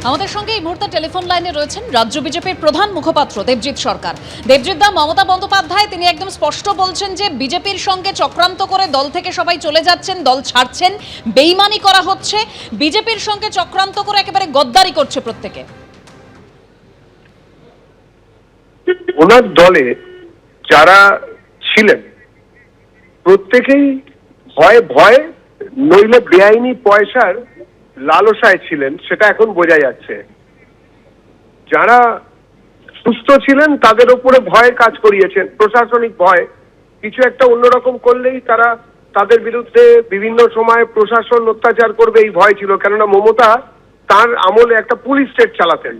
আমাদের সঙ্গে এই মুহূর্তে টেলিফোন লাইনে রয়েছেন রাজ্য বিজেপির প্রধান মুখপাত্র দেবজিৎ সরকার। দেবজিৎ দা, মমতা বন্দ্যোপাধ্যায় তিনি একদম স্পষ্ট বলছেন যে বিজেপির সঙ্গে চক্রান্ত করে দল থেকে সবাই চলে যাচ্ছেন, দল ছাড়ছেন, বেইমানি করা হচ্ছে, বিজেপির সঙ্গে চক্রান্ত করে একেবারে গদ্দারি করছে প্রত্যেকে। ওনার দলে যারা ছিলেন প্রত্যেকেই ভয়ে ভয়ে নইলে বেআইনি পয়সার লালসায় ছিলেন, সেটা এখন বোঝা যাচ্ছে। যারা সুস্থ ছিলেন তাদের উপরে ভয়ে কাজ করিয়েছেন, প্রশাসনিক ভয়। কিছু একটা অন্যরকম করলেই তারা তাদের বিরুদ্ধে বিভিন্ন সময় প্রশাসন অত্যাচার করবে এই ভয় ছিল, কেননা মমতা তার আমলে একটা পুলিশ স্টেট চালাতেন।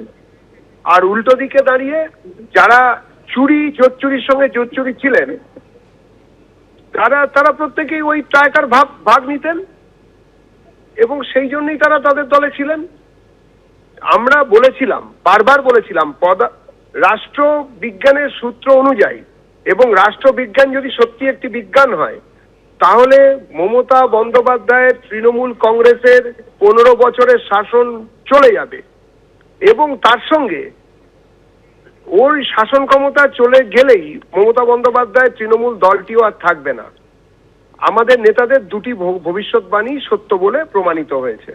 আর উল্টো দিকে দাঁড়িয়ে যারা জোচ্চুরির সঙ্গে জোচ্চুরি ছিলেন তারা প্রত্যেকেই ওই টাকার ভাগ নিতেন এবং সেই জন্যই তারা তাদের দলে ছিলেন। আমরা বলেছিলাম, বারবার বলেছিলাম, রাষ্ট্রবিজ্ঞানের সূত্র অনুযায়ী এবং রাষ্ট্রবিজ্ঞান যদি সত্যি একটি বিজ্ঞান হয় তাহলে মমতা বন্দ্যোপাধ্যায়ের তৃণমূল কংগ্রেসের 15 বছরের শাসন চলে যাবে এবং তার সঙ্গে ওই শাসন ক্ষমতা চলে গেলেই মমতা বন্দ্যোপাধ্যায়ের তৃণমূল দলটিও আর থাকবে না। আমাদের নেতাদের দুটি ভবিষ্যৎবাণী সত্য বলে প্রমাণিত হয়েছে।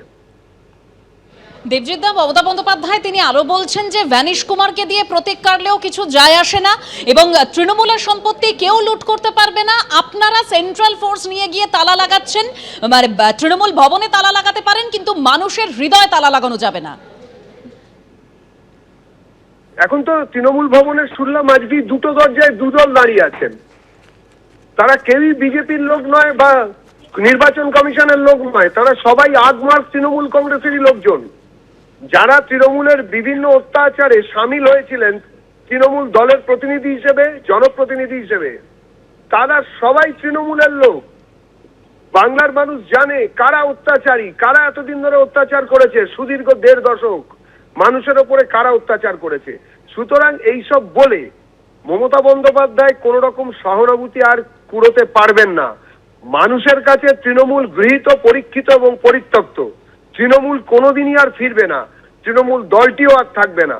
দেবজিৎ দা, মমতা বন্দ্যোপাধ্যায় তিনি আরো বলছেন যে ভ্যানিশ কুমারকে দিয়ে প্রতীক কাটলেও কিছু যায় আসে না এবং তৃণমূলের সম্পত্তি কেউ লুট করতে পারবে না। আপনারা সেন্ট্রাল ফোর্স নিয়ে গিয়ে তালা লাগাচ্ছেন, মানে তৃণমূল ভবনে তালা লাগাতে পারেন কিন্তু মানুষের হৃদয়ে তালা লাগানো যাবে না। এখন তো তৃণমূল ভবনের শুনলাম আজকে দুটো দরজায় দুদল দাঁড়িয়ে আছেন। তারা কেউই বিজেপির লোক নয় বা নির্বাচন কমিশনের লোক নয়, তারা সবাই আগমার্ক তৃণমূল কংগ্রেসেরই লোকজন, যারা তৃণমূলের বিভিন্ন অত্যাচারে সামিল হয়েছিলেন তৃণমূল দলের প্রতিনিধি হিসেবে, জনপ্রতিনিধি হিসেবে। তারা সবাই তৃণমূলের লোক। বাংলার মানুষ জানে কারা অত্যাচারী, কারা এতদিন ধরে অত্যাচার করেছে, সুদীর্ঘ 1.5 দশক মানুষের ওপরে কারা অত্যাচার করেছে। সুতরাং এইসব বলে মমতা বন্দ্যোপাধ্যায় কোন রকম সহানুভূতি আর কুড়োতে পারবেন না। মানুষের কাছে তৃণমূল গৃহীত, পরীক্ষিত এবং পরিত্যক্ত। তৃণমূল কোনোদিনই আর ফিরবে না, তৃণমূল দলটিও আর থাকবে না।